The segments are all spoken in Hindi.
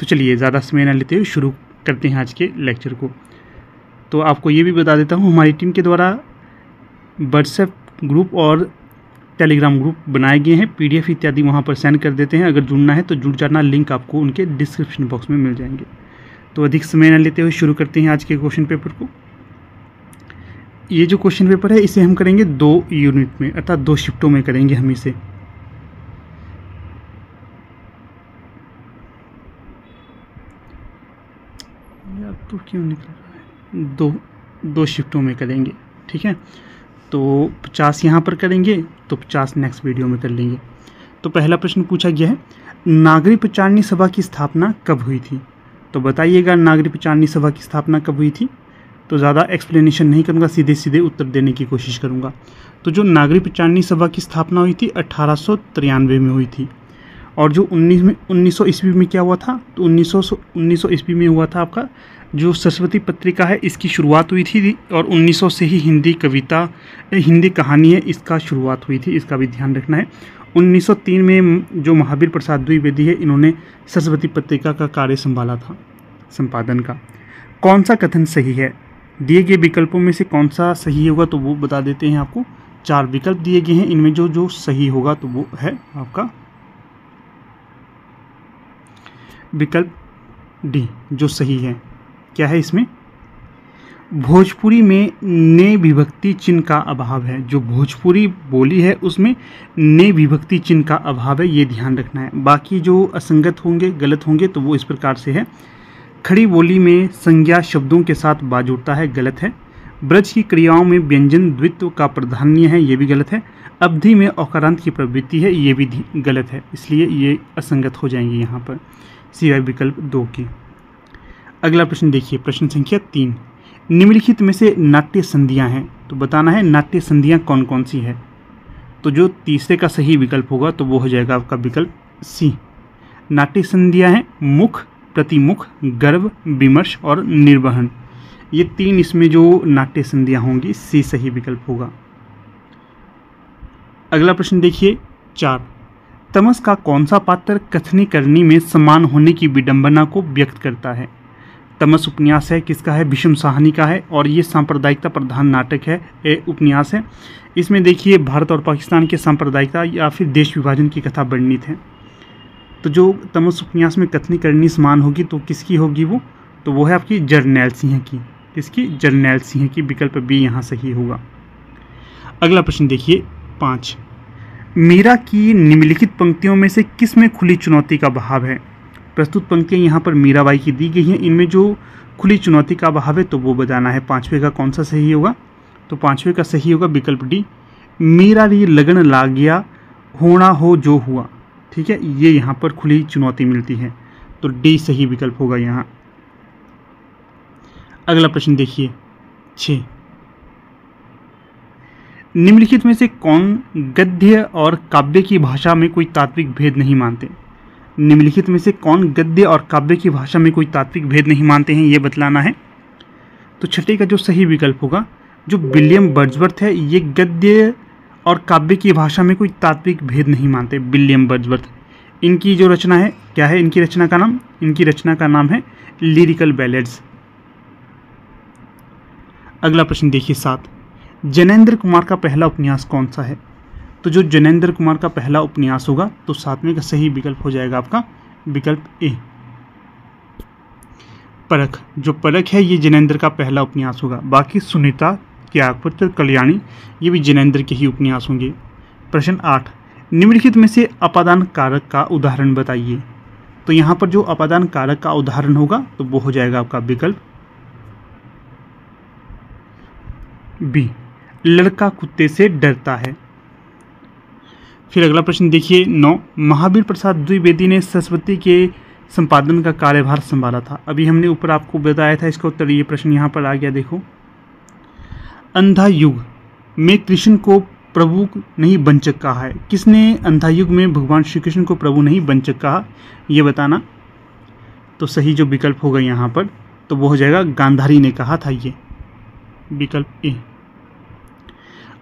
तो चलिए ज़्यादा समय न लेते हुए शुरू करते हैं आज के लेक्चर को। तो आपको ये भी बता देता हूँ, हमारी टीम के द्वारा व्हाट्सएप ग्रुप और टेलीग्राम ग्रुप बनाए गए हैं, PDF इत्यादि वहाँ पर सेंड कर देते हैं। अगर जुड़ना है तो जुड़ जाना, लिंक आपको उनके डिस्क्रिप्शन बॉक्स में मिल जाएंगे। तो अधिक समय न लेते हुए शुरू करते हैं आज के क्वेश्चन पेपर को। ये जो क्वेश्चन पेपर है इसे हम करेंगे 2 यूनिट में, अर्थात 2 शिफ्टों में करेंगे हम इसे। यार तो क्यों निकल रहा है, 2 शिफ्टों में करेंगे, ठीक है। तो 50 यहाँ पर करेंगे, तो 50 नेक्स्ट वीडियो में कर लेंगे। तो पहला प्रश्न पूछा गया है, नागरिक प्रचारणी सभा की स्थापना कब हुई थी? तो बताइएगा नागरिक प्रचारणी सभा की स्थापना कब हुई थी। तो ज़्यादा एक्सप्लेनेशन नहीं करूँगा, सीधे सीधे उत्तर देने की कोशिश करूँगा। तो जो नागरिक प्रचारणी सभा की स्थापना हुई थी 1893 में हुई थी। और जो 1900 ईस्वी में क्या हुआ था, तो 1900 ईस्वी में हुआ था आपका जो सरस्वती पत्रिका है इसकी शुरुआत हुई थी। और 1900 से ही हिंदी कविता, हिंदी कहानी है इसका शुरुआत हुई थी, इसका भी ध्यान रखना है। 1903 में जो महावीर प्रसाद द्विवेदी है इन्होंने सरस्वती पत्रिका का कार्य संभाला था, संपादन का। कौन सा कथन सही है? दिए गए विकल्पों में से कौन सा सही होगा तो वो बता देते हैं आपको। 4 विकल्प दिए गए हैं, इनमें जो सही होगा तो वो है आपका विकल्प डी, जो सही है। क्या है इसमें? भोजपुरी में ने विभक्ति चिन्ह का अभाव है। जो भोजपुरी बोली है उसमें ने विभक्ति चिन्ह का अभाव है, ये ध्यान रखना है। बाकी जो असंगत होंगे, गलत होंगे तो वो इस प्रकार से है। खड़ी बोली में संज्ञा शब्दों के साथ बाज उठता है, गलत है। ब्रज की क्रियाओं में व्यंजन द्वित्व का प्राधान्य है, ये भी गलत है। अवधि में औकारांत की प्रवृत्ति है, ये भी गलत है, इसलिए ये असंगत हो जाएंगे यहाँ पर, सिवाय विकल्प 2 के। अगला प्रश्न देखिए, प्रश्न संख्या 3, निम्नलिखित में से नाट्य संधियाँ हैं, तो बताना है नाट्य संधियाँ कौन कौन सी है। तो जो तीसरे का सही विकल्प होगा तो वो हो जाएगा आपका विकल्प सी। नाट्य संधियाँ हैं मुख, प्रतिमुख, गर्भ, विमर्श और निर्वहन। ये 3 इसमें जो नाट्य संधियाँ होंगी, सी सही विकल्प होगा। अगला प्रश्न देखिए 4, तमस का कौन सा पात्र कथनी करनी में समान होने की विडंबना को व्यक्त करता है? तमस उपन्यास है, किसका है? भीष्म साहनी का है, और ये सांप्रदायिकता प्रधान नाटक है, उपन्यास है। इसमें देखिए भारत और पाकिस्तान के सांप्रदायिकता या फिर देश विभाजन की कथा वर्णित है। तो जो तमस उपन्यास में कथनी करनी समान होगी तो किसकी होगी वो? तो वो है आपकी जरनैल सिंह की। किसकी? जरनैल सिंह की। विकल्प बी यहाँ सही होगा। अगला प्रश्न देखिए 5, मीरा की निम्नलिखित पंक्तियों में से किस में खुली चुनौती का भाव है? प्रस्तुत पंक्तियाँ यहाँ पर मीराबाई की दी गई हैं, इनमें जो खुली चुनौती का भाव है तो वो बताना है। 5वें का कौन सा सही होगा? तो 5वें का सही होगा विकल्प डी, मीरा री लगन ला गया होना हो जो हुआ। ठीक है, ये यहाँ पर खुली चुनौती मिलती है, तो डी सही विकल्प होगा यहाँ। अगला प्रश्न देखिए 6, निम्नलिखित में से कौन गद्य और काव्य की भाषा में कोई तात्विक भेद नहीं मानते? निम्नलिखित में से कौन गद्य और काव्य की भाषा में कोई तात्विक भेद नहीं मानते हैं, ये बतलाना है। तो 6 का जो सही विकल्प होगा, जो विलियम वर्ड्सवर्थ है, ये गद्य और काव्य की भाषा में कोई तात्विक भेद नहीं मानते। विलियम वर्ड्सवर्थ, इनकी जो रचना है, क्या है इनकी रचना का नाम? इनकी रचना का नाम है लिरिकल बैलेड्स। अगला प्रश्न देखिए 7, जैनेन्द्र कुमार का पहला उपन्यास कौन सा है? तो जो जैनेन्द्र कुमार का पहला उपन्यास होगा तो 7वें का सही विकल्प हो जाएगा आपका विकल्प ए, परख। जो परख है ये जैनेन्द्र का पहला उपन्यास होगा। बाकी सुनीता, त्यागपत्र, कल्याणी, ये भी जैनेन्द्र के ही उपन्यास होंगे। प्रश्न 8, निम्नलिखित में से अपादान कारक का उदाहरण बताइए। तो यहाँ पर जो अपादान कारक का उदाहरण होगा तो वो हो जाएगा आपका विकल्प बी, लड़का कुत्ते से डरता है। फिर अगला प्रश्न देखिए 9, महावीर प्रसाद द्विवेदी ने सरस्वती के संपादन का कार्यभार संभाला था। अभी हमने ऊपर आपको बताया था इसका उत्तर, ये प्रश्न यहाँ पर आ गया। देखो, अंधा युग में कृष्ण को प्रभु नहीं वंचक कहा है। किसने अंधा युग में भगवान श्री कृष्ण को प्रभु नहीं वंचक कहा, ये बताना। तो सही जो विकल्प होगा यहाँ पर तो वो हो जाएगा गांधारी ने कहा था, ये विकल्प ए।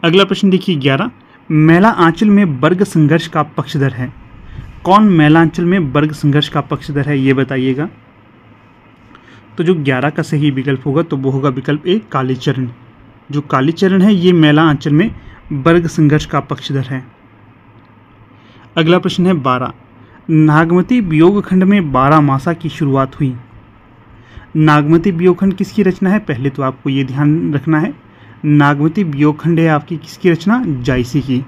अगला प्रश्न देखिए 11, मैला आंचल में वर्ग संघर्ष का पक्षधर है। कौन मैलांचल में वर्ग संघर्ष का पक्षधर है, ये बताइएगा। तो जो 11 का सही विकल्प होगा तो वो होगा विकल्प ए, कालीचरण। जो कालीचरण है ये मैलांचल में वर्ग संघर्ष का पक्षधर है। अगला प्रश्न है 12, नागमती वियोगखंड में 12 मासा की शुरुआत हुई। नागमती वियोगखंड किसकी रचना है, पहले तो आपको ये ध्यान रखना है, नागमती वियोगखंड है आपकी किसकी रचना, जायसी की।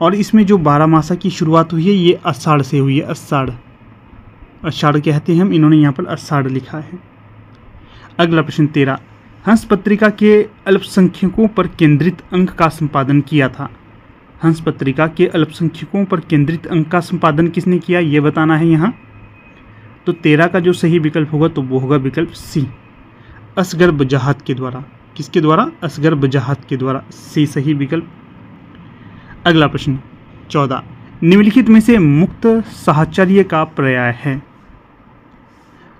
और इसमें जो 12 मासा की शुरुआत हुई है ये आषाढ़ से हुई है, आषाढ़, आषाढ़ कहते हैं हम, इन्होंने यहाँ पर आषाढ़ लिखा है। अगला प्रश्न 13, हंस पत्रिका के अल्पसंख्यकों पर केंद्रित अंक का संपादन किया था। हंस पत्रिका के अल्पसंख्यकों पर केंद्रित अंक का संपादन किसने किया, ये बताना है यहाँ। तो 13 का जो सही विकल्प होगा तो वो होगा विकल्प सी, असगर बजाहत के द्वारा। किसके द्वारा, असगर बजाहत के द्वारा, सी सही विकल्प। अगला प्रश्न 14, निम्नलिखित में से मुक्त साहचर्य का पर्याय है।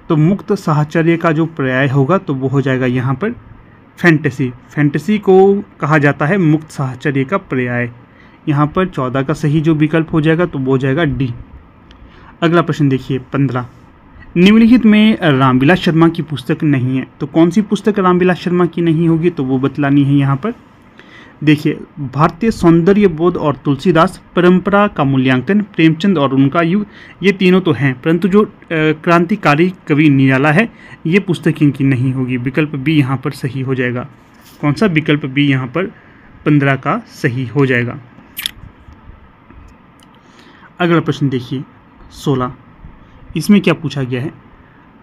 तो मुक्त साहचर्य का जो पर्याय होगा तो वो हो जाएगा यहाँ पर फैंटेसी। फैंटेसी को कहा जाता है मुक्त साहचर्य का पर्याय। यहाँ पर 14 का सही जो विकल्प हो जाएगा तो वो हो जाएगा डी। अगला प्रश्न देखिए 15, निम्नलिखित में रामविलास शर्मा की पुस्तक नहीं है। तो कौन सी पुस्तक रामविलास शर्मा की नहीं होगी, तो वो बतलानी है यहाँ पर। देखिए, भारतीय सौंदर्य बोध और तुलसीदास, परंपरा का मूल्यांकन, प्रेमचंद और उनका युग, ये तीनों तो हैं, परंतु जो क्रांतिकारी कवि निराला है ये पुस्तक इनकी नहीं होगी। विकल्प बी यहाँ पर सही हो जाएगा। कौन सा, विकल्प बी यहाँ पर 15 का सही हो जाएगा। अगला प्रश्न देखिए 16, इसमें क्या पूछा गया है,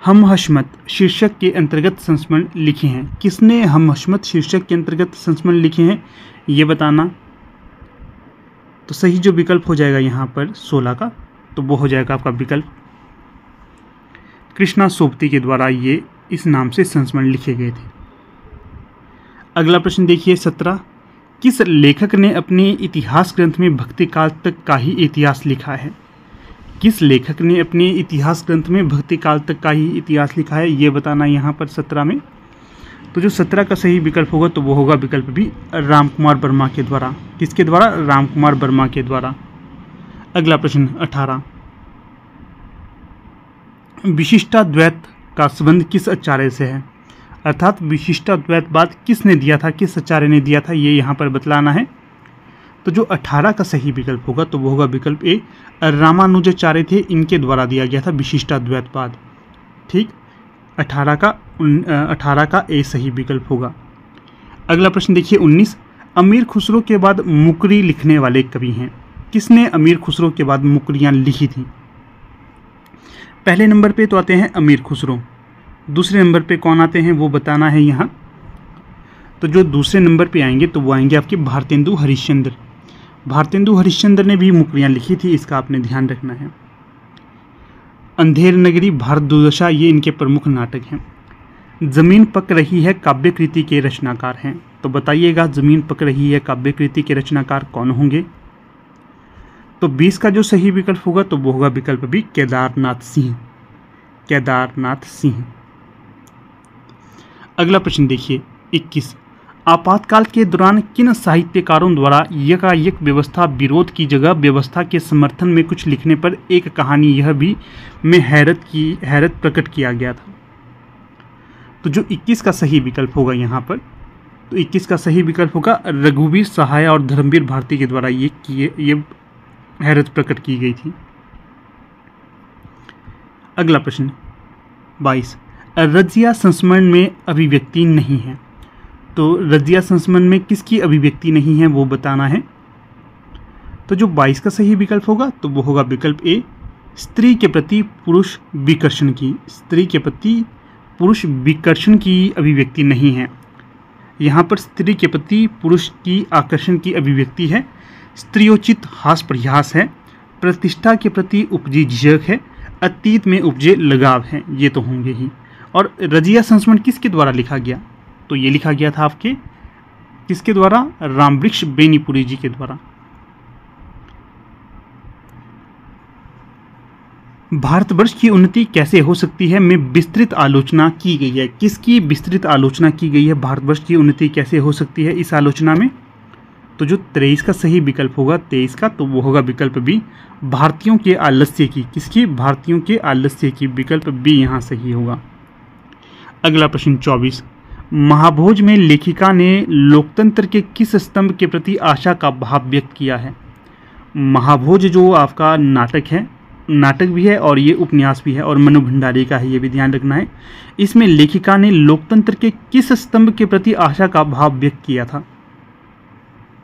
हम हशमत शीर्षक के अंतर्गत संस्मरण लिखे हैं। किसने हम हशमत शीर्षक के अंतर्गत संस्मरण लिखे हैं, ये बताना। तो सही जो विकल्प हो जाएगा यहाँ पर 16 का, तो वो हो जाएगा आपका विकल्प कृष्णा सोबती के द्वारा ये इस नाम से संस्मरण लिखे गए थे। अगला प्रश्न देखिए 17, किस लेखक ने अपने इतिहास ग्रंथ में भक्ति काल तक का ही इतिहास लिखा है। किस लेखक ने अपने इतिहास ग्रंथ में भक्ति काल तक का ही इतिहास लिखा है, ये बताना यहाँ पर 17 में। तो जो 17 का सही विकल्प होगा तो वो होगा विकल्प भी रामकुमार वर्मा के द्वारा। किसके द्वारा, रामकुमार वर्मा के द्वारा। अगला प्रश्न 18, विशिष्टाद्वैत का संबंध किस आचार्य से है, अर्थात विशिष्टाद्वैतवाद किसने दिया था, किस आचार्य ने दिया था, ये यहाँ पर बतलाना है। तो जो 18 का सही विकल्प होगा तो वो होगा विकल्प ए, रामानुजाचार्य थे, इनके द्वारा दिया गया था विशिष्टाद्वैतवाद। ठीक, 18 का ए सही विकल्प होगा। अगला प्रश्न देखिए 19, अमीर खुसरो के बाद मुकरी लिखने वाले कवि हैं। किसने अमीर खुसरो के बाद मुकरियाँ लिखी थी। पहले नंबर पे तो आते हैं अमीर खुसरो, दूसरे नंबर पे कौन आते हैं वो बताना है यहाँ। तो जो दूसरे नंबर पे आएंगे तो वो आएंगे आपके भारतेंदु हरिश्चंद्र। भारतेंदु हरिश्चंद्र ने भी मुकरियाँ लिखी थी, इसका आपने ध्यान रखना है। अंधेर नगरी, भारत दुर्दशा, ये इनके प्रमुख नाटक हैं। जमीन पक रही है काव्य कृति के रचनाकार हैं। तो बताइएगा जमीन पक रही है काव्य कृति के रचनाकार कौन होंगे। तो 20 का जो सही विकल्प होगा तो वो होगा विकल्प बी, केदारनाथ सिंह। केदारनाथ सिंह। अगला प्रश्न देखिए 21, आपातकाल के दौरान किन साहित्यकारों द्वारा यकायक व्यवस्था विरोध की जगह व्यवस्था के समर्थन में कुछ लिखने पर एक कहानी यह भी में हैरत प्रकट किया गया था। तो जो 21 का सही विकल्प होगा यहाँ पर, तो 21 का सही विकल्प होगा रघुवीर सहाय और धर्मवीर भारती के द्वारा ये हैरत प्रकट की गई थी। अगला प्रश्न 22, रजिया संस्मरण में अभिव्यक्ति नहीं है। तो रजिया संस्मरण में किसकी अभिव्यक्ति नहीं है वो बताना है। तो जो 22 का सही विकल्प होगा तो वो होगा विकल्प ए, स्त्री के प्रति पुरुष विकर्षण की। स्त्री के प्रति पुरुष विकर्षण की अभिव्यक्ति नहीं है। यहाँ पर स्त्री के प्रति पुरुष की आकर्षण की अभिव्यक्ति है, स्त्रियोचित हास प्रयास है, प्रतिष्ठा के प्रति उपजी झिझक है, अतीत में उपजे लगाव है, ये तो होंगे ही। और रजिया संस्मरण किसके द्वारा लिखा गया, तो ये लिखा गया था आपके किसके द्वारा, रामवृक्ष बेनीपुरी जी के द्वारा। भारतवर्ष की उन्नति कैसे हो सकती है में विस्तृत आलोचना की गई है। किसकी विस्तृत आलोचना की गई है, भारतवर्ष की उन्नति कैसे हो सकती है इस आलोचना में, तो जो 23 का सही विकल्प होगा 23 का, तो वो होगा विकल्प बी, भारतीयों के आलस्य की। किसकी? भारतीयों के आलस्य की। विकल्प बी यहाँ सही होगा। अगला प्रश्न 24, महाभोज में लेखिका ने लोकतंत्र के किस स्तंभ के प्रति आशा का भाव व्यक्त किया है? महाभोज जो आपका नाटक है, नाटक भी है और ये उपन्यास भी है और मनु भंडारी का है, ये भी ध्यान रखना है। इसमें लेखिका ने लोकतंत्र के किस स्तंभ के प्रति आशा का भाव व्यक्त किया था?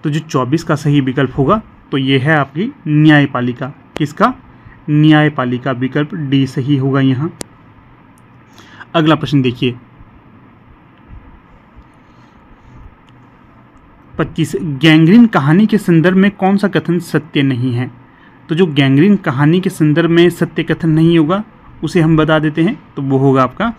तो जो 24 का सही विकल्प होगा तो ये है आपकी न्यायपालिका। किसका? न्यायपालिका। विकल्प डी सही होगा यहाँ। अगला प्रश्न देखिए 25, गैंग्रीन कहानी के संदर्भ में कौन सा कथन सत्य नहीं है? तो जो गैंग्रीन कहानी के संदर्भ में सत्य कथन नहीं होगा उसे हम बता देते हैं, तो वो होगा आपका,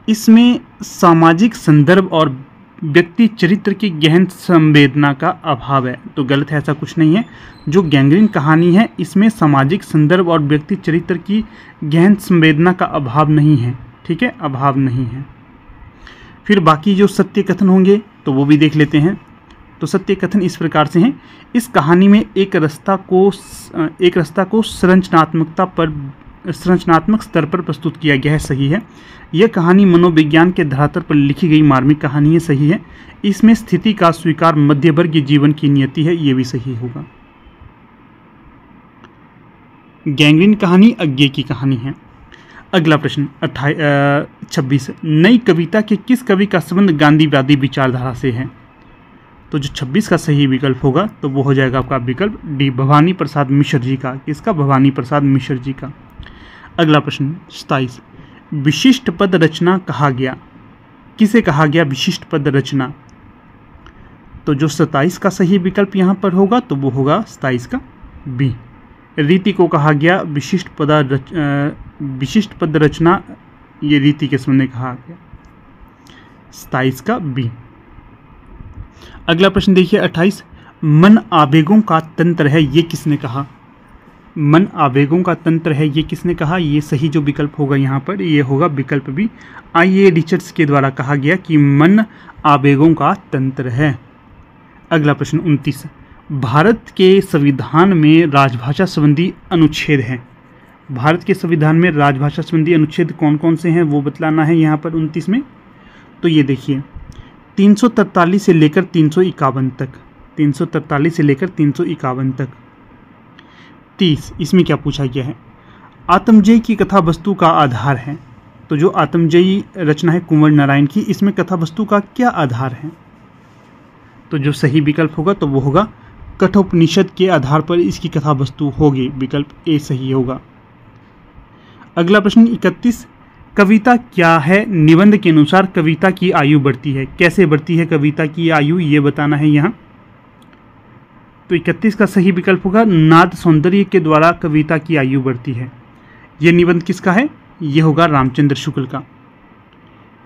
इसमें सामाजिक संदर्भ और व्यक्ति चरित्र की गहन संवेदना का अभाव है। तो गलत है, ऐसा कुछ नहीं है। जो गैंग्रीन कहानी है इसमें सामाजिक संदर्भ और व्यक्ति चरित्र की गहन संवेदना का अभाव नहीं है। ठीक है, अभाव नहीं है। फिर बाकी जो सत्य कथन होंगे तो वो भी देख लेते हैं। तो सत्य कथन इस प्रकार से हैं, इस कहानी में एक रास्ता को संरचनात्मक स्तर पर प्रस्तुत किया गया है। सही है। यह कहानी मनोविज्ञान के धरातल पर लिखी गई मार्मिक कहानी है। सही है। इसमें स्थिति का स्वीकार मध्यवर्गीय जीवन की नियति है। ये भी सही होगा। गैंग्रीन कहानी अज्ञे की कहानी है। अगला प्रश्न 26, नई कविता के किस कवि का संबंध गांधीवादी विचारधारा से है? तो जो 26 का सही विकल्प होगा तो वो हो जाएगा आपका विकल्प डी, भवानी प्रसाद मिश्र जी का। किसका? भवानी प्रसाद मिश्र जी का। अगला प्रश्न 27, विशिष्ट पद रचना कहा गया, किसे कहा गया विशिष्ट पद रचना? तो जो 27 का सही विकल्प यहाँ पर होगा तो वो होगा 27 का बी, रीति को कहा गया विशिष्ट पद रचना। ये रीति के संबंध में कहा गया, 27 का बी। अगला प्रश्न देखिए 28, मन आवेगों का तंत्र है, ये किसने कहा? मन आवेगों का तंत्र है, ये किसने कहा? ये सही जो विकल्प होगा यहाँ पर ये होगा विकल्प बी, आई.ए. रिचर्ड्स के द्वारा कहा गया कि मन आवेगों का तंत्र है। अगला प्रश्न 29, भारत के संविधान में राजभाषा संबंधी अनुच्छेद हैं। भारत के संविधान में राजभाषा संबंधी अनुच्छेद कौन कौन से हैं वो बतलाना है यहाँ पर 29 में। तो ये देखिए 343 से लेकर 351 तक, 343 से लेकर 351 तक। 30, इसमें क्या पूछा गया है? आत्मजयी की कथा वस्तु का आधार है। तो जो आत्मजयी रचना है कुंवर नारायण की, इसमें कथा वस्तु का क्या आधार है? तो जो सही विकल्प होगा तो वो होगा कठोपनिषद के आधार पर इसकी कथा वस्तु होगी। विकल्प ए सही होगा। अगला प्रश्न 31, कविता क्या है? निबंध के अनुसार कविता की आयु बढ़ती है। कैसे बढ़ती है कविता की आयु, ये बताना है यहाँ। तो 31 का सही विकल्प होगा नाद सौंदर्य के द्वारा कविता की आयु बढ़ती है। यह निबंध किसका है? यह होगा रामचंद्र शुक्ल का।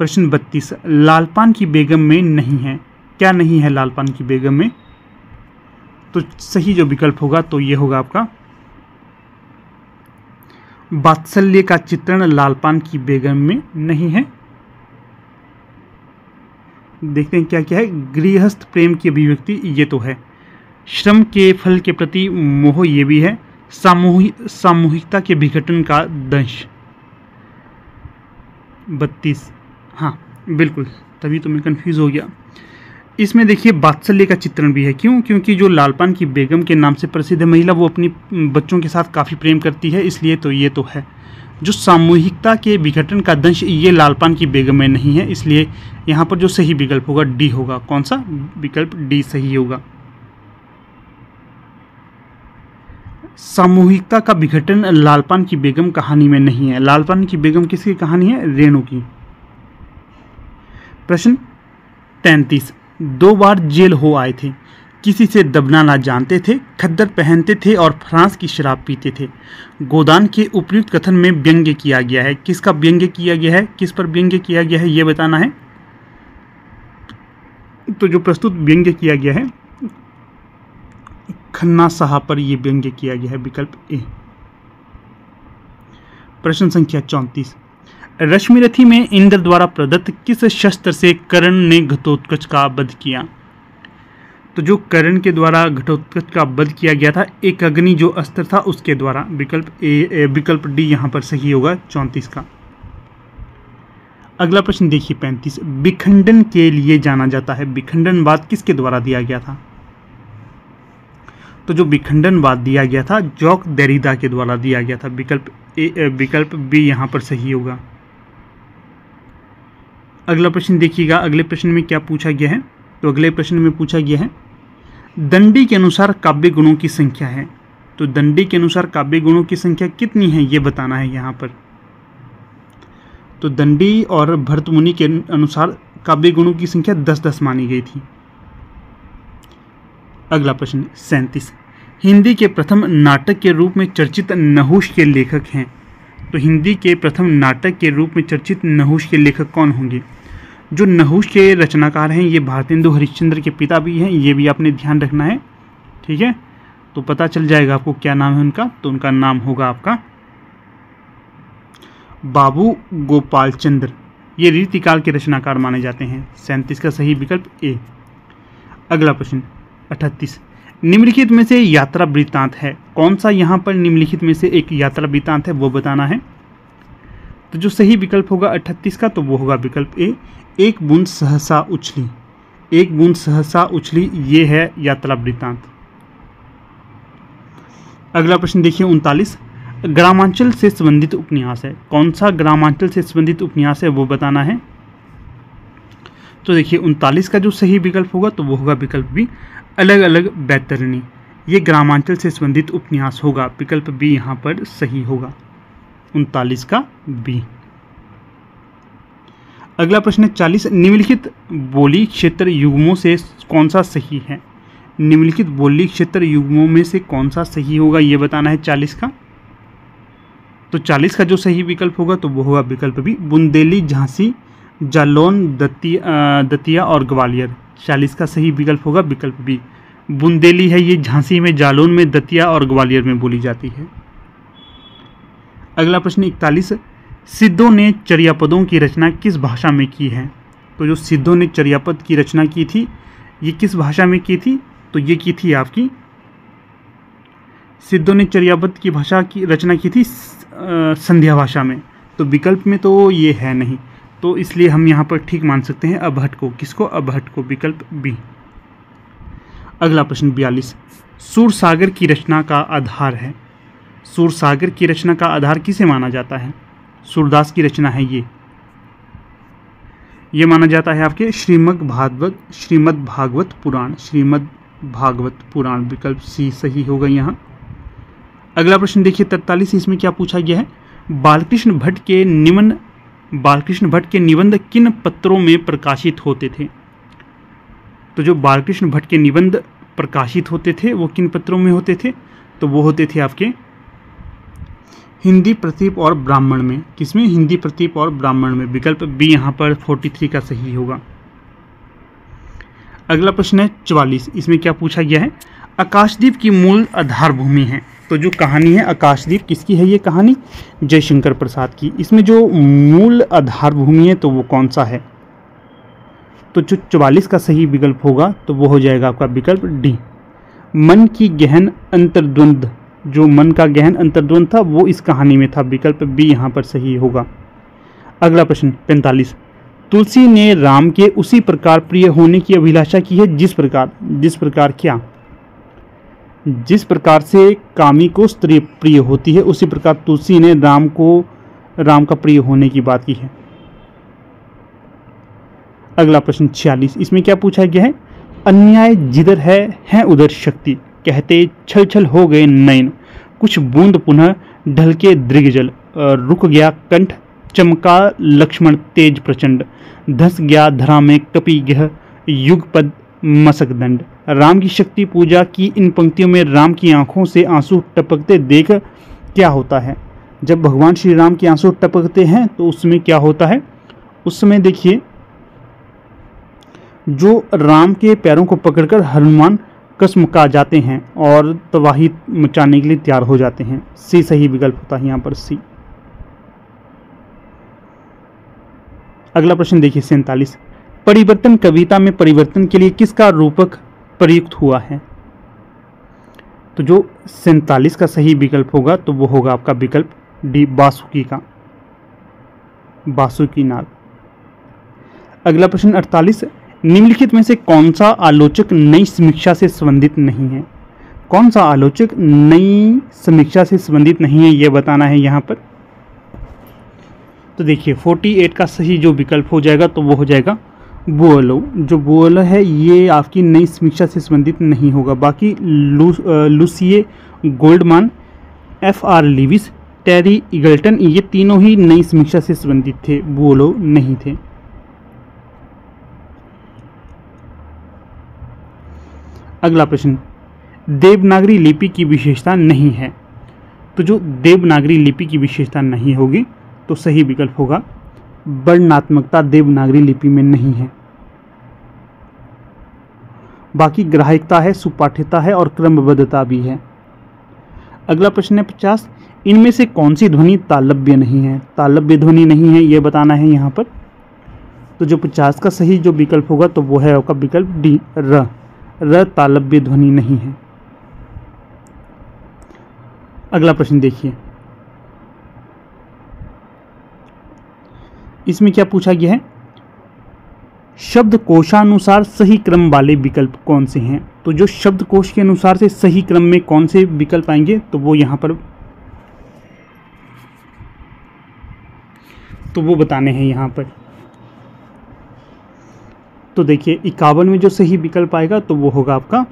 प्रश्न 32, लालपान की बेगम में नहीं है, क्या नहीं है लालपान की बेगम में? तो सही जो विकल्प होगा तो ये होगा आपका वात्सल्य का चित्रण लालपान की बेगम में नहीं है। देखते हैं क्या क्या है। गृहस्थ प्रेम की अभिव्यक्ति, ये तो है। श्रम के फल के प्रति मोह, ये भी है। सामूहिकता के विघटन का दंश। 32, हाँ बिल्कुल, तभी तो मैं कंफ्यूज हो गया। इसमें देखिए वात्सल्य का चित्रण भी है। क्यों? क्योंकि जो लालपान की बेगम के नाम से प्रसिद्ध महिला वो अपनी बच्चों के साथ काफ़ी प्रेम करती है, इसलिए तो ये तो है। जो सामूहिकता के विघटन का दंश, ये लालपान की बेगम में नहीं है, इसलिए यहाँ पर जो सही विकल्प होगा डी होगा। कौन सा? विकल्प डी सही होगा। सामूहिकता का विघटन लालपान की बेगम कहानी में नहीं है। लालपान की बेगम किसकी कहानी है? रेणु की। प्रश्न 33, 2 बार जेल हो आए थे, किसी से दबना ना जानते थे, खद्दर पहनते थे और फ्रांस की शराब पीते थे। गोदान के उपयुक्त कथन में व्यंग्य किया गया है। किसका व्यंग्य किया गया है? किस पर व्यंग्य किया गया है ये बताना है। तो जो प्रस्तुत व्यंग्य किया गया है खन्ना साहब पर यह व्यंग्य किया गया है। विकल्प ए। प्रश्न संख्या 34, रश्मिरथी में इंद्र द्वारा प्रदत्त किस शस्त्र से कर्ण ने घटोत्कच का वध किया? तो जो कर्ण के द्वारा घटोत्कच का वध किया गया था एक अग्नि जो अस्त्र था उसके द्वारा। विकल्प डी यहाँ पर सही होगा 34 का। अगला प्रश्न देखिए 35, विखंडन के लिए जाना जाता है। विखंडनवाद किसके द्वारा दिया गया था? तो जो विखंडनवाद दिया गया था जॉक देरिडा के द्वारा दिया गया था। विकल्प बी यहाँ पर सही होगा। अगला प्रश्न देखिएगा, अगले प्रश्न में क्या पूछा गया है? तो अगले प्रश्न में पूछा गया है दंडी के अनुसार काव्य गुणों की संख्या है। तो दंडी के अनुसार काव्य गुणों की संख्या कितनी है ये बताना है यहाँ पर। तो दंडी और भरतमुनि के अनुसार काव्य गुणों की संख्या 10-10 मानी गई थी। अगला प्रश्न 37, हिंदी के प्रथम नाटक के रूप में चर्चित नहुष के लेखक हैं। तो हिंदी के प्रथम नाटक के रूप में चर्चित नहुष के लेखक कौन होंगे? जो नहुष के रचनाकार हैं ये भारतेंदु हरिश्चंद्र के पिता भी हैं, ये भी आपने ध्यान रखना है, ठीक है। तो पता चल जाएगा आपको क्या नाम है उनका। तो उनका नाम होगा आपका बाबू गोपाल चंद्र। ये रीतिकाल के रचनाकार माने जाते हैं। 37 का सही विकल्प ए। अगला प्रश्न 38, निम्नलिखित में से यात्रा वृत्तांत है। कौन सा यहाँ पर निम्नलिखित में से एक यात्रा वृत्तांत है वो बताना है। तो जो सही विकल्प होगा 38 का तो वो होगा विकल्प ए, एक बूंद सहसा उछली। एक बूंद सहसा उछली ये है यात्रा वृत्तांत। अगला प्रश्न देखिए 39, ग्रामांचल से संबंधित उपन्यास है। कौन सा ग्रामांचल से संबंधित उपन्यास है वो बताना है। तो देखिए 39 का जो सही विकल्प होगा तो वो होगा विकल्प बी, अलग अलग बैतरणी। ये ग्रामांचल से संबंधित उपन्यास होगा। विकल्प बी यहाँ पर सही होगा, 39 का बी। अगला प्रश्न 40, निम्नलिखित बोली क्षेत्र युग्मों से कौन सा सही है। निम्नलिखित बोली क्षेत्र युग्मों में से कौन सा सही होगा ये बताना है 40 का। तो 40 का जो सही विकल्प होगा तो वो होगा विकल्प बी, बुंदेली, झांसी, जालौन, दतिया और ग्वालियर। 40 का सही विकल्प होगा विकल्प बी, बुंदेली है ये झांसी में, जालौन में, दतिया और ग्वालियर में बोली जाती है। अगला प्रश्न 41, सिद्धों ने चर्यापदों की रचना किस भाषा में की है। तो जो सिद्धों ने चर्यापद की रचना की थी ये किस भाषा में की थी? तो ये की थी आपकी, सिद्धों ने चर्यापद की भाषा की रचना की थी संध्या भाषा में। तो विकल्प में तो ये है नहीं, तो इसलिए हम यहाँ पर ठीक मान सकते हैं अबहट को। किसको? अबहट को, विकल्प बी। अगला प्रश्न 42, सूरसागर की रचना का आधार है। सूरसागर की रचना का आधार किसे माना जाता है? सूरदास की रचना है ये माना जाता है आपके श्रीमद् भागवत पुराण। श्रीमद् भागवत पुराण, विकल्प सी सही होगा यहाँ। अगला प्रश्न देखिए 43, इसमें क्या पूछा गया है? बालकृष्ण भट्ट के निबंध किन पत्रों में प्रकाशित होते थे। तो जो बालकृष्ण भट्ट के निबंध प्रकाशित होते थे वो किन पत्रों में होते थे? तो वो होते थे आपके हिंदी प्रतीप और ब्राह्मण में। किसमें? हिंदी प्रतीप और ब्राह्मण में। विकल्प बी यहाँ पर 43 का सही होगा। अगला प्रश्न है 44, इसमें क्या पूछा गया है? आकाशदीप की मूल आधार भूमि है। तो जो कहानी है आकाशदीप किसकी है? ये कहानी जयशंकर प्रसाद की। इसमें जो मूल आधार भूमि है तो वो कौन सा है? तो जो 44 का सही विकल्प होगा तो वो हो जाएगा आपका विकल्प डी, मन की गहन अंतर्द्वंद। जो मन का गहन अंतर्द्वंद था वो इस कहानी में था। विकल्प बी यहाँ पर सही होगा। अगला प्रश्न 45, तुलसी ने राम के उसी प्रकार प्रिय होने की अभिलाषा की है जिस प्रकार क्या? जिस प्रकार से कामी को स्त्री प्रिय होती है उसी प्रकार तुलसी ने राम का प्रिय होने की बात की है। अगला प्रश्न 46, इसमें क्या पूछा गया है? अन्याय जिधर है उधर शक्ति, कहते छल छल हो गए नयन, कुछ बूंद पुनः ढलके दृगजल, रुक गया कंठ, चमका लक्ष्मण तेज प्रचंड, धस गया धरा में कपि गह, युगपद मसक दंड। राम की शक्ति पूजा की इन पंक्तियों में राम की आंखों से आंसू टपकते देख क्या होता है? जब भगवान श्री राम के आंसू टपकते हैं तो उसमें क्या होता है? उस समय देखिए जो राम के पैरों को पकड़कर हनुमान कसमका जाते हैं और तबाही मचाने के लिए तैयार हो जाते हैं। सी सही विकल्प होता है यहाँ पर, सी। अगला प्रश्न देखिए 47, परिवर्तन कविता में परिवर्तन के लिए किसका रूपक प्रयुक्त हुआ है। तो जो 47 का सही विकल्प होगा तो वो होगा आपका विकल्प डी, बासुकी का, बासुकी नाग। अगला प्रश्न 48, निम्नलिखित में से कौन सा आलोचक नई समीक्षा से संबंधित नहीं है? कौन सा आलोचक नई समीक्षा से संबंधित नहीं है ये बताना है यहाँ पर। तो देखिए 48 का सही जो विकल्प हो जाएगा तो वो हो जाएगा बुअलो। जो बुअलो है ये आपकी नई समीक्षा से संबंधित नहीं होगा। बाकी लूसिए गोल्डमान, FR लीविस, टेरी ईगल्टन, ये तीनों ही नई समीक्षा से संबंधित थे, बुअलो नहीं थे। अगला प्रश्न, देवनागरी लिपि की विशेषता नहीं है। तो जो देवनागरी लिपि की विशेषता नहीं होगी तो सही विकल्प होगा वर्णनात्मकता देवनागरी लिपि में नहीं है। बाकी ग्राह्यता है, सुपाठ्यता है और क्रमबद्धता भी है। अगला प्रश्न है 50, इनमें से कौन सी ध्वनि तालव्य नहीं है? तालव्य ध्वनि नहीं है ये बताना है यहाँ पर। तो जो 50 का सही जो विकल्प होगा तो वो है आपका विकल्प डी, र तालव्य ध्वनि नहीं है। अगला प्रश्न देखिए, इसमें क्या पूछा गया है, शब्दकोशानुसार सही क्रम वाले विकल्प कौन से हैं? तो जो शब्दकोश के अनुसार से सही क्रम में कौन से विकल्प आएंगे तो वो यहां पर तो वो बताने हैं यहां पर। तो देखिए 51 में जो सही विकल्प आएगा तो वो होगा आपका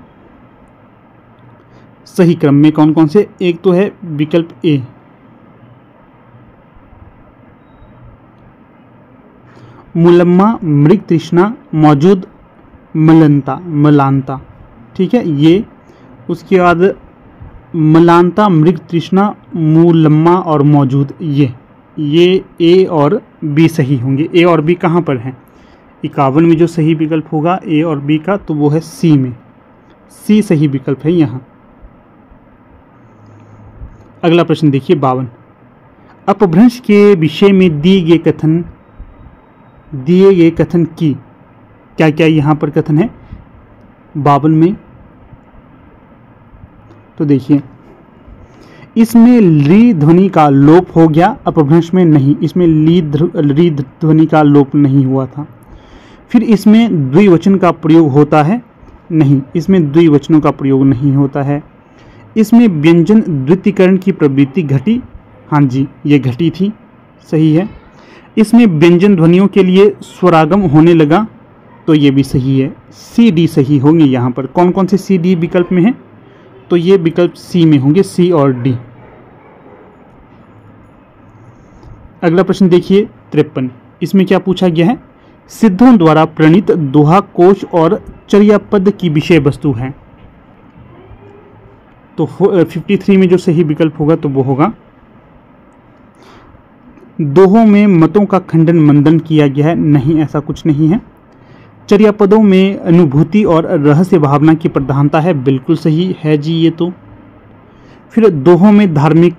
सही क्रम में कौन कौन से, एक तो है विकल्प ए, मुलम्मा, मृग तृष्णा, मौजूद, मलांता, ठीक है ये। उसके बाद मलांता, मृग तृष्णा, मुलम्मा और मौजूद, ये ए और बी सही होंगे। ए और बी कहाँ पर हैं? 51 में जो सही विकल्प होगा ए और बी का तो वो है सी में, सी सही विकल्प है यहाँ। अगला प्रश्न देखिए 52, अपभ्रंश के विषय में दिए गए कथन की क्या क्या यहाँ पर कथन है 52 में। तो देखिए इसमें ली ध्वनि का लोप हो गया, अपभ्रंश में नहीं, इसमें ली ध्वनि का लोप नहीं हुआ था। फिर इसमें द्विवचन का प्रयोग होता है, नहीं, इसमें द्विवचनों का प्रयोग नहीं होता है। इसमें व्यंजन द्वितीकरण की प्रवृत्ति घटी, हाँ जी ये घटी थी, सही है। इसमें व्यंजन ध्वनियों के लिए स्वरागम होने लगा, तो ये भी सही है। सी डी सही होंगे यहाँ पर। कौन कौन से सी डी विकल्प में है? तो ये विकल्प सी में होंगे, सी और डी। अगला प्रश्न देखिए 53, इसमें क्या पूछा गया है, सिद्धों द्वारा प्रणीत दोहा, कोश और चर्यापद की विषय वस्तु है। तो 53 में जो सही विकल्प होगा तो वो होगा दोहों में मतों का खंडन मंडन किया गया है, नहीं ऐसा कुछ नहीं है। चर्यापदों में अनुभूति और रहस्य भावना की प्रधानता है, बिल्कुल सही है जी ये तो। फिर दोहों में धार्मिक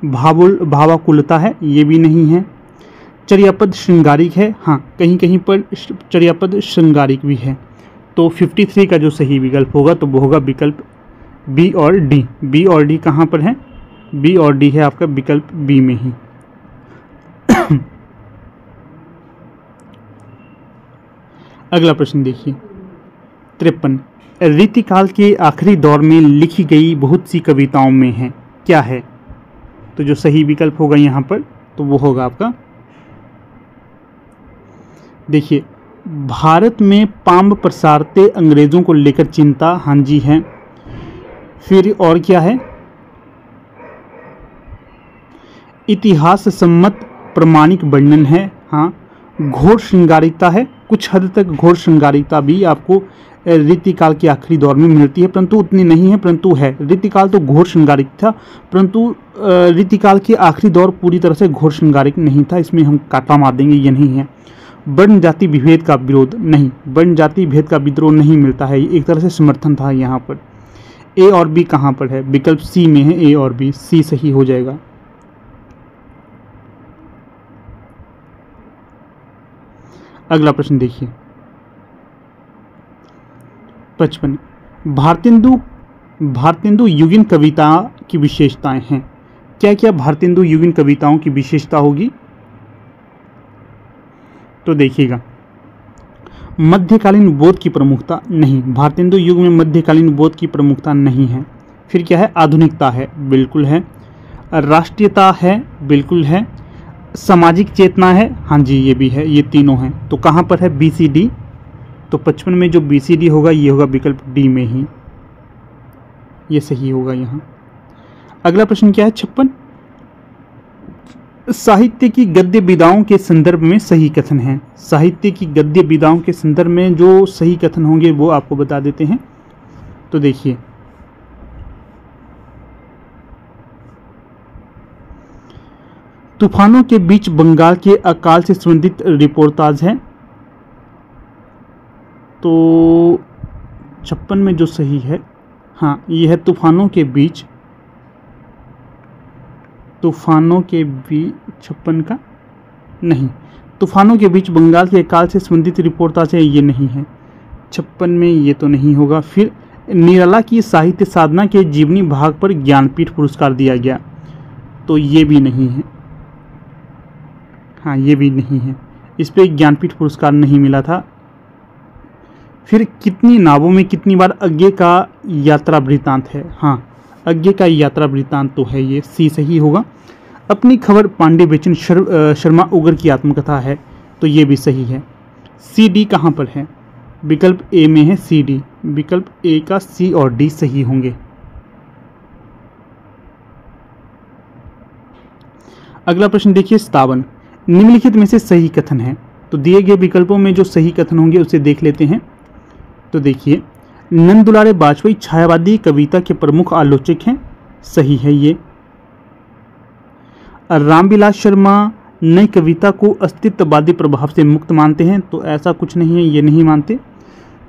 भावाकुलता है, ये भी नहीं है। चर्यापद श्रृंगारिक है, हाँ कहीं कहीं पर चर्यापद श्रृंगारिक भी है। तो 53 का जो सही विकल्प होगा तो वो होगा विकल्प बी और डी। बी और डी कहाँ पर है? बी और डी है आपका विकल्प बी में ही। अगला प्रश्न देखिए 53, रीतिकाल के आखिरी दौर में लिखी गई बहुत सी कविताओं में है, क्या है? तो जो सही विकल्प होगा यहाँ पर तो वो होगा आपका, देखिए भारत में पांब प्रसारते अंग्रेजों को लेकर चिंता, हाँ जी है। फिर और क्या है? इतिहास सम्मत प्रमाणिक वर्णन है, हाँ। घोर श्रृंगारिकता है, कुछ हद तक घोर श्रृंगारिकता भी आपको रीतिकाल के आखिरी दौर में मिलती है, परंतु उतनी नहीं है, परंतु है। रीतिकाल तो घोर श्रृंगारिक था, परंतु रीतिकाल के आखिरी दौर पूरी तरह से घोर श्रृंगारिक नहीं था, इसमें हम काटा मार देंगे, ये नहीं है। वर्ण जाति विभेद का विरोध, नहीं, वर्ण जाति भेद का विद्रोह नहीं मिलता है, एक तरह से समर्थन था यहाँ पर। ए और बी कहाँ पर है? विकल्प सी में है, ए और बी, सी सही हो जाएगा। अगला प्रश्न देखिए 55, भारतेंदु युगीन कविता की विशेषताएं हैं। क्या क्या भारतेंदु युगीन कविताओं की विशेषता होगी? तो देखिएगा, मध्यकालीन बोध की प्रमुखता नहीं, भारतेंदु युग में मध्यकालीन बोध की प्रमुखता नहीं है। फिर क्या है? आधुनिकता है, बिल्कुल है। राष्ट्रीयता है, बिल्कुल है। सामाजिक चेतना है, हाँ जी ये भी है, ये तीनों हैं। तो कहाँ पर है? BCD। तो 55 में जो BCD होगा ये होगा विकल्प डी में ही, ये सही होगा यहाँ। अगला प्रश्न क्या है? 56, साहित्य की गद्य विधाओं के संदर्भ में सही कथन है। साहित्य की गद्य विधाओं के संदर्भ में जो सही कथन होंगे वो आपको बता देते हैं। तो देखिए, तूफानों के बीच बंगाल के अकाल से संबंधित रिपोर्टाज है। तो 56 में जो सही है, हाँ ये है तूफानों के बीच 56 का नहीं, तूफानों के बीच बंगाल के अकाल से संबंधित रिपोर्टाज है, ये नहीं है। 56 में ये तो नहीं होगा। फिर निराला की साहित्य साधना के जीवनी भाग पर ज्ञानपीठ पुरस्कार दिया गया, तो ये भी नहीं है। हाँ ये भी नहीं है, इस पे ज्ञानपीठ पुरस्कार नहीं मिला था। फिर कितनी नावों में कितनी बार अज्ञे का यात्रा वृत्तांत है? हाँ अज्ञे का यात्रा वृत्तांत तो है, ये सी सही होगा। अपनी खबर पांडे बेचन शर्मा उगर की आत्मकथा है, तो ये भी सही है। CD कहाँ पर है? विकल्प ए में है CD। विकल्प ए का C और D सही होंगे। अगला प्रश्न देखिए, 57, निम्नलिखित में से सही कथन है। तो दिए गए विकल्पों में जो सही कथन होंगे उसे देख लेते हैं। तो देखिए, नंद दुलारे वाजपेयी छायावादी कविता के प्रमुख आलोचक हैं, सही है ये। रामविलास शर्मा नई कविता को अस्तित्ववादी प्रभाव से मुक्त मानते हैं, तो ऐसा कुछ नहीं है, ये नहीं मानते।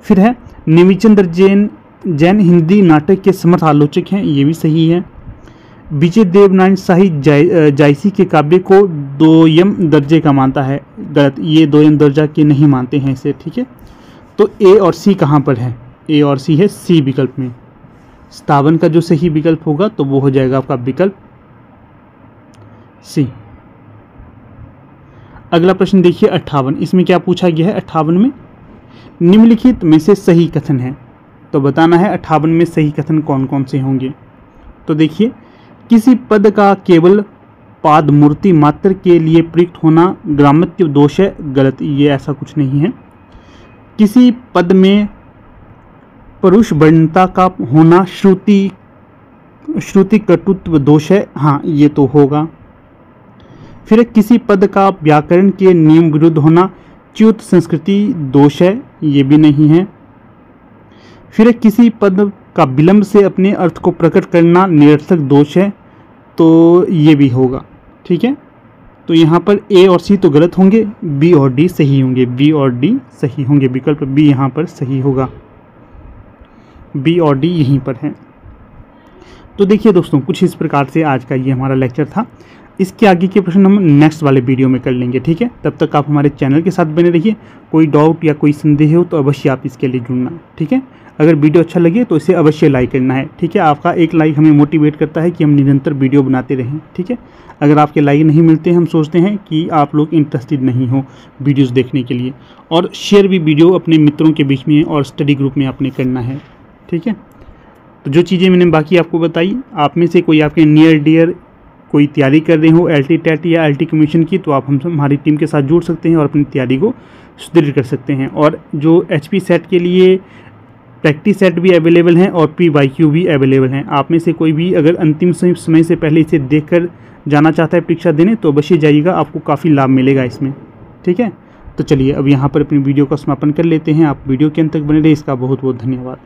फिर है नेमिचंद्र जैन हिंदी नाटक के समर्थ आलोचक हैं, ये भी सही है। विजय देवनारायण शाही जायसी के काव्य को 2ym दर्जे का मानता है, गलत, ये 2ym दर्जा के नहीं मानते हैं इसे, ठीक है। तो A और C कहाँ पर है? A और C है C विकल्प में। 57 का जो सही विकल्प होगा तो वो हो जाएगा आपका विकल्प C। अगला प्रश्न देखिए, 58, इसमें क्या पूछा गया है? 58 में निम्नलिखित में से सही कथन है, तो बताना है 58 में सही कथन कौन कौन से होंगे। तो देखिए, किसी पद का केवल पाद मूर्ति मात्र के लिए प्रयुक्त होना ग्रामत्य दोष है, गलत, ये ऐसा कुछ नहीं है। किसी पद में परुष वर्णता का होना श्रुति कटुत्व दोष है, हाँ ये तो होगा। फिर किसी पद का व्याकरण के नियम विरुद्ध होना च्युत संस्कृति दोष है, ये भी नहीं है। फिर किसी पद का विलंब से अपने अर्थ को प्रकट करना निरर्थक दोष है, तो ये भी होगा, ठीक है। तो यहाँ पर A और C तो गलत होंगे, B और D सही होंगे, B और D सही होंगे, विकल्प B यहाँ पर सही होगा, B और D यहीं पर है। तो देखिए दोस्तों, कुछ इस प्रकार से आज का ये हमारा लेक्चर था। इसके आगे के प्रश्न हम नेक्स्ट वाले वीडियो में कर लेंगे, ठीक है। तब तक आप हमारे चैनल के साथ बने रहिए। कोई डाउट या कोई संदेह हो तो अवश्य आप इसके लिए जुड़ना, ठीक है। अगर वीडियो अच्छा लगे तो इसे अवश्य लाइक करना है, ठीक है। आपका एक लाइक हमें मोटिवेट करता है कि हम निरंतर वीडियो बनाते रहें, ठीक है। अगर आपके लाइक नहीं मिलते, हम सोचते हैं कि आप लोग इंटरेस्टेड नहीं हो वीडियोस देखने के लिए। और शेयर भी वीडियो अपने मित्रों के बीच में और स्टडी ग्रुप में आपने करना है, ठीक है। तो जो चीज़ें मैंने बाकी आपको बताई, आप में से कोई आपके नियर डियर कोई तैयारी कर रहे हो LT टेट या LT कमीशन की, तो आप हमारी टीम के साथ जुड़ सकते हैं और अपनी तैयारी को सुदृढ़ कर सकते हैं। और जो HP सेट के लिए प्रैक्टिस सेट भी अवेलेबल हैं और PYQ भी अवेलेबल हैं। आप में से कोई भी अगर अंतिम समय से पहले इसे देखकर जाना चाहता है परीक्षा देने, तो अवश्य जाइएगा, आपको काफ़ी लाभ मिलेगा इसमें, ठीक है। तो चलिए अब यहाँ पर अपनी वीडियो का समापन कर लेते हैं। आप वीडियो के अंत तक बने रहे, इसका बहुत बहुत धन्यवाद।